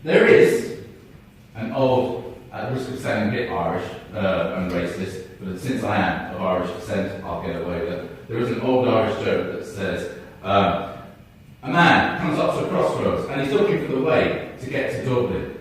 There is an old, at the risk of sounding a bit Irish and racist, but since I am of Irish descent, I'll get away with it. There is an old Irish joke that says, a man comes up to a crossroads and he's looking for the way to get to Dublin.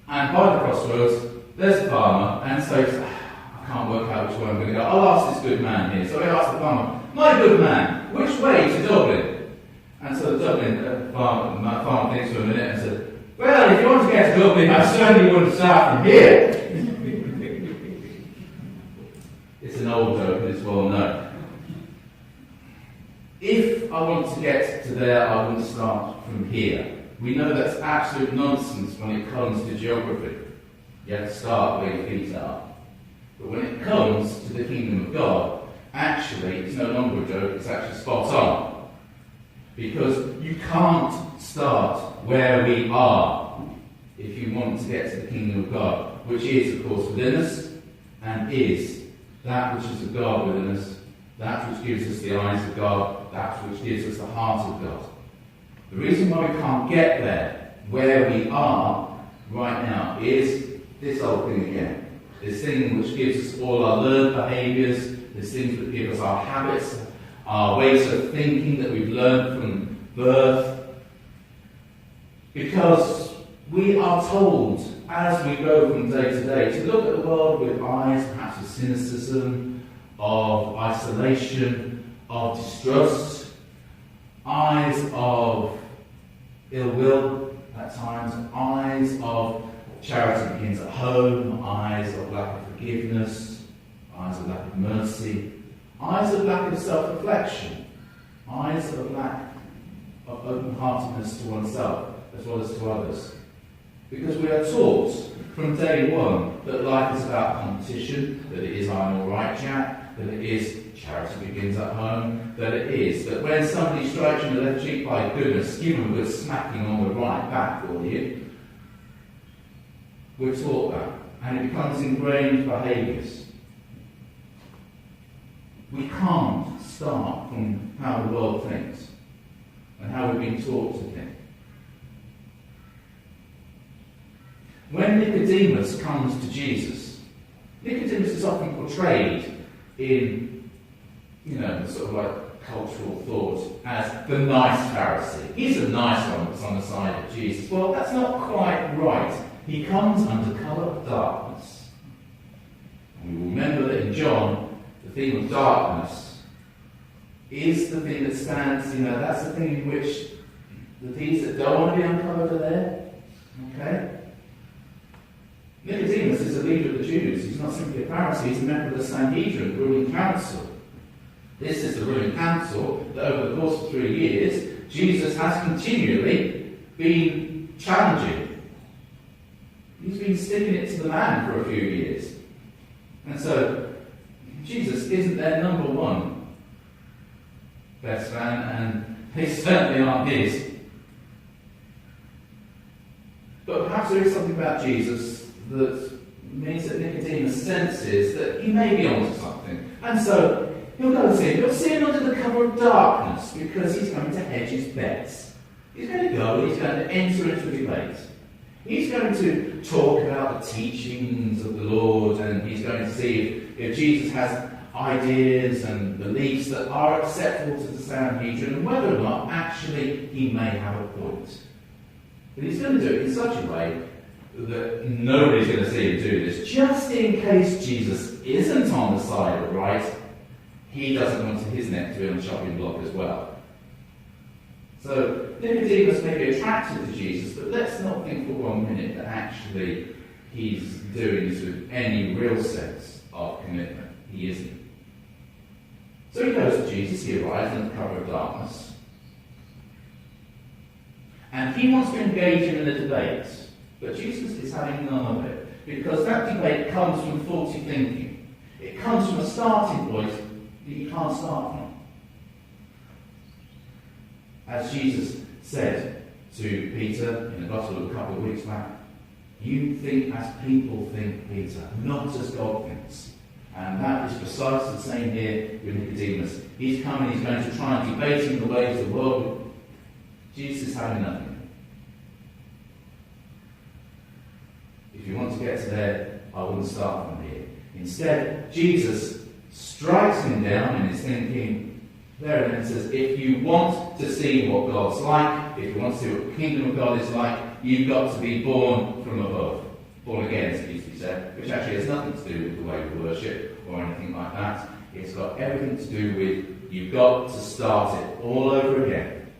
And by the crossroads, there's a farmer, and so he's, I can't work out which way I'm going to go. I'll ask this good man here. So he asks the farmer, my good man, which way to Dublin? And so the Dublin farmer thinks for a minute and says, well, if you want to get to Dublin, I certainly wouldn't start from here. It's an old joke, and it's well known. If I want to get to there, I wouldn't start from here. We know that's absolute nonsense when it comes to geography. You have to start where your feet are. But when it comes to the kingdom of God, actually, it's no longer a joke, it's actually spot on. Because you can't start where we are if you want to get to the kingdom of God, which is, of course, within us, and is that which is of God within us, that which gives us the eyes of God, that which gives us the heart of God. The reason why we can't get there, where we are right now, is this old thing again. This thing which gives us all our learned behaviours, this thing that gives us our habits, our ways of thinking that we've learned from birth. Because we are told, as we go from day to day, to look at the world with eyes perhaps of cynicism, of isolation, of distrust, eyes of ill will at times, eyes of charity begins at home, eyes of lack of forgiveness, eyes of lack of mercy, eyes of lack of self-reflection, eyes of lack of open-heartedness to oneself as well as to others. Because we are taught from day one that life is about competition, that it is I'm alright Jack, that it is charity begins at home, that it is that when somebody strikes you in the left cheek, by goodness, give them a good smacking on the right back for you. We're taught that, and it becomes ingrained behaviours. We can't start from how the world thinks and how we've been taught to think. When Nicodemus comes to Jesus, Nicodemus is often portrayed in, sort of like cultural thought as the nice Pharisee. He's a nice one that's on the side of Jesus. Well, that's not quite right. He comes under colour of darkness. And we remember that in John, the theme of darkness is the thing that stands, that's the thing in which the things that don't want to be uncovered are there. Okay? Nicodemus is a leader of the Jews. He's not simply a Pharisee, he's a member of the Sanhedrin, the ruling council. This is the ruling council that over the course of 3 years, Jesus has continually been challenging. He's been sticking it to the man for a few years. And so, Jesus isn't their number one best man, and they certainly aren't his. But perhaps there is something about Jesus that means that Nicodemus senses that he may be onto something. And so, he'll go and see him. He'll see him under the cover of darkness, because he's going to hedge his bets. He's going to go, he's going to enter into a debate. He's going to talk about the teachings of the Lord, and he's going to see if Jesus has ideas and beliefs that are acceptable to the Sanhedrin, and whether or not actually he may have a point. But he's going to do it in such a way that nobody's going to see him do this, just in case Jesus isn't on the side of right. He doesn't want his neck to be on the chopping block as well. So Nicodemus may be attracted to Jesus, but let's not think for 1 minute that actually he's doing this with any real sense of commitment. He isn't. So he goes to Jesus, he arrives under the cover of darkness, and he wants to engage him in a debate, but Jesus is having none of it, because that debate comes from faulty thinking. It comes from a starting point that you can't start from. As Jesus said to Peter in the Gospel a couple of weeks back, you think as people think, Peter, not as God thinks. And that is precisely the same here with Nicodemus. He's coming, he's going to try and debate in the ways of the world. Jesus is having nothing. If you want to get to there, I wouldn't start from here. Instead, Jesus strikes him down in his thinking there and then says, if you want to see what God's like, if you want to see what the kingdom of God is like, you've got to be born from above. Born again, as it used to be said, which actually has nothing to do with the way we worship or anything like that. It's got everything to do with you've got to start it all over again.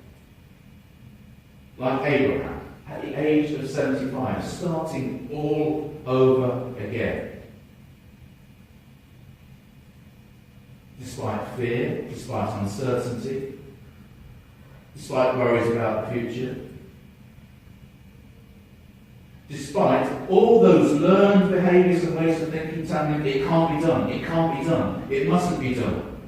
Like Abraham, at the age of 75, starting all over again. Despite fear, despite uncertainty, despite worries about the future, despite all those learned behaviours and ways of thinking telling him it can't be done, it can't be done, it mustn't be done.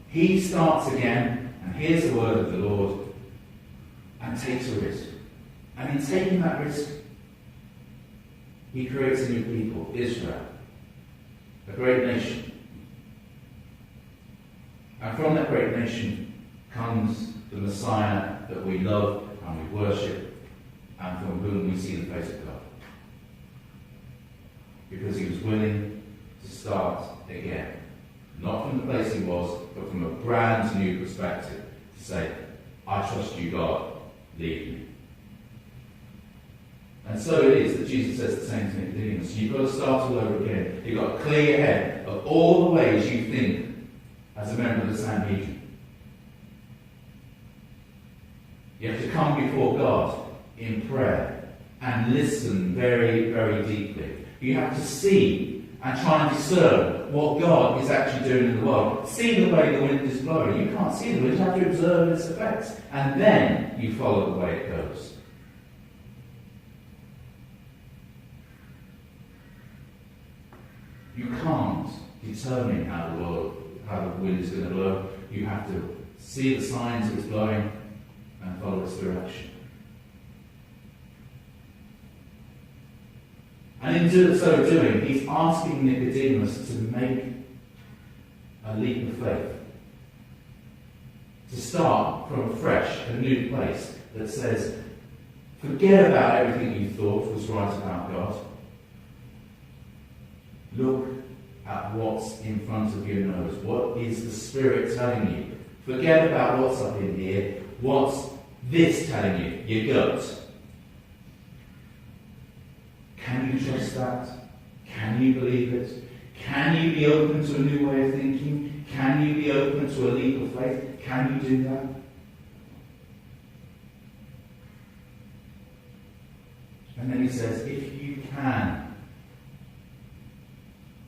He starts again and hears the word of the Lord and takes a risk. And in taking that risk, he creates a new people, Israel, a great nation. And from that great nation comes the Messiah that we love and we worship, and from whom we see the face of God. Because he was willing to start again. Not from the place he was, but from a brand new perspective. To say, I trust you, God, lead me. And so it is that Jesus says the same to Nicodemus. You've got to start all over again. You've got to clear your head of all the ways you think as a member of the Sanhedrin. You have to come before God in prayer and listen very, very deeply. You have to see and try and discern what God is actually doing in the world. See the way the wind is blowing. You can't see the wind, you have to observe its effects. And then you follow the way it goes. You can't determine how the wind is going to blow. You have to see the signs that it's blowing and follow its direction. And in so doing, he's asking Nicodemus to make a leap of faith. To start from a fresh, a new place that says, forget about everything you thought was right about God. Look at what's in front of your nose. What is the Spirit telling you? Forget about what's up in here. What's this telling you? Your gut. Can you trust that? Can you believe it? Can you be open to a new way of thinking? Can you be open to a leap of faith? Can you do that? And then he says, if you can,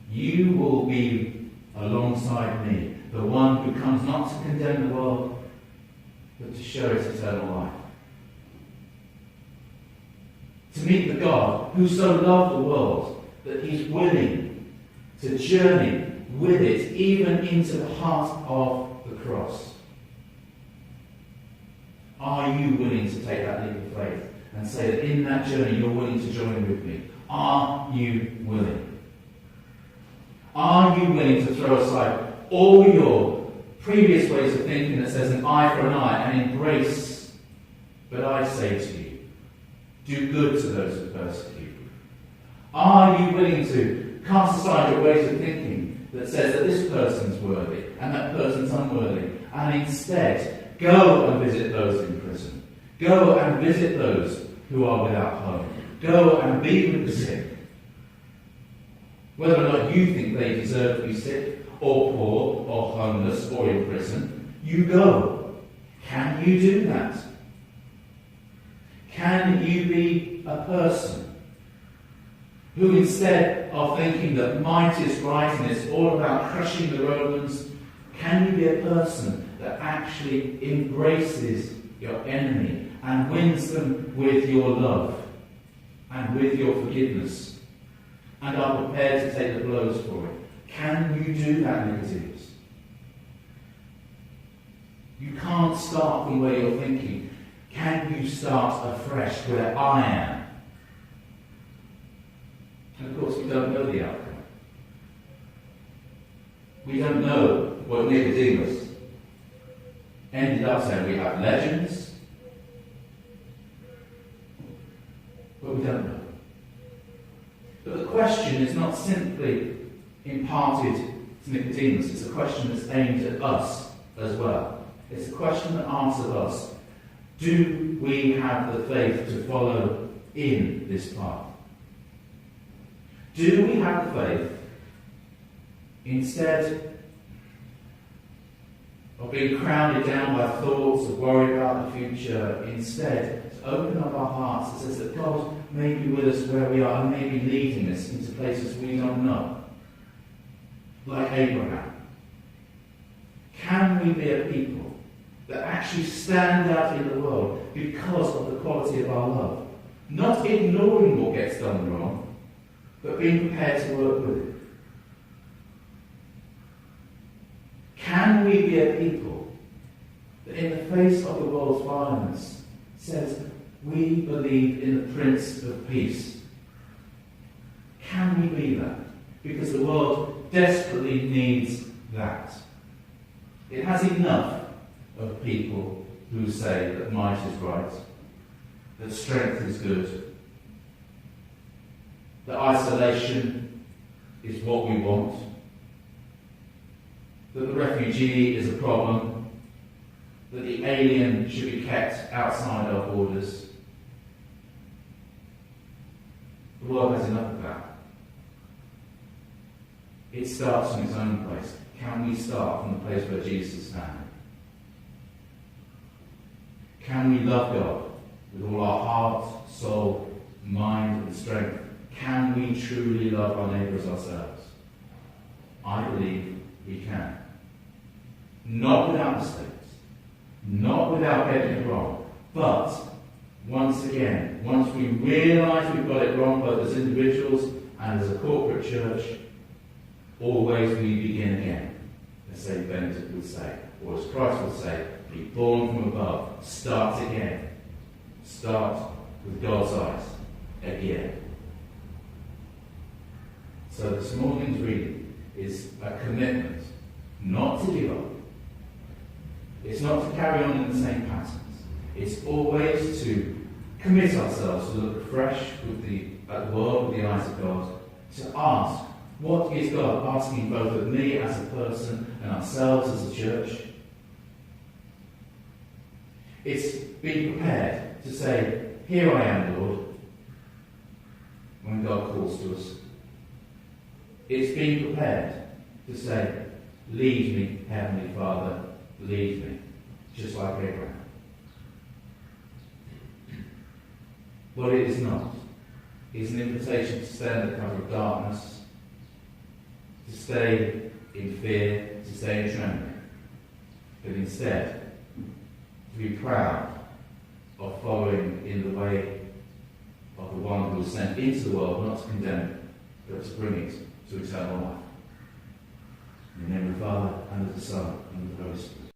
you will be alongside me, the one who comes not to condemn the world, but to show its eternal life. To meet the God who so loved the world that he's willing to journey with it even into the heart of the cross. Are you willing to take that leap of faith and say that in that journey you're willing to join with me? Are you willing? Are you willing to throw aside all your previous ways of thinking that says an eye for an eye and embrace, but I say to you, do good to those who persecute you? Are you willing to cast aside your ways of thinking that says that this person's worthy and that person's unworthy, and instead go and visit those in prison? Go and visit those who are without home. Go and be with the sick. Whether or not you think they deserve to be sick, or poor, or homeless, or in prison, you go. Can you do that? Can you be a person who, instead of thinking that might is right and it's all about crushing the Romans, can you be a person that actually embraces your enemy and wins them with your love and with your forgiveness and are prepared to take the blows for it? Can you do that, Nicodemus? You can't start from where you're thinking. Can you start afresh where I am? And of course, we don't know the outcome. We don't know what Nicodemus ended up saying. We have legends. we don't know. But the question is not simply imparted to Nicodemus, it's a question that's aimed at us as well. It's a question that asks of us, do we have the faith to follow in this path? Do we have the faith, instead of being crowded down by thoughts of worry about the future, instead to open up our hearts and says that God may be with us where we are and may be leading us into places we don't know, like Abraham? Can we be a people that actually stand out in the world because of the quality of our love? Not ignoring what gets done wrong, but being prepared to work with it. Can we be a people that in the face of the world's violence says, we believe in the Prince of Peace? Can we be that? Because the world desperately needs that. It has enough of people who say that might is right, that strength is good, that isolation is what we want, that the refugee is a problem, that the alien should be kept outside our borders. The world has enough of that. It starts from its own place. Can we start from the place where Jesus is standing? Can we love God with all our heart, soul, mind and strength? Can we truly love our neighbour as ourselves? I believe we can. Not without mistakes, not without getting it wrong, but once again, once we realise we've got it wrong, both as individuals and as a corporate church, always we begin again, as St. Benedict would say, or as Christ would say, be born from above, start again. Start with God's eyes again. So this morning's reading is a commitment not to give up. It's not to carry on in the same patterns. It's always to commit ourselves to look fresh at the world with the eyes of God, to ask, what is God asking both of me as a person and ourselves as a church? It's being prepared to say, here I am, Lord, when God calls to us. It's being prepared to say, lead me, Heavenly Father, lead me, just like Abraham. What it is not is an invitation to stay under cover of darkness, to stay in fear, to stay in trembling, but instead to be proud of following in the way of the one who was sent into the world, not to condemn it, but to bring it to eternal life. In the name of the Father, and of the Son, and of the Holy Spirit.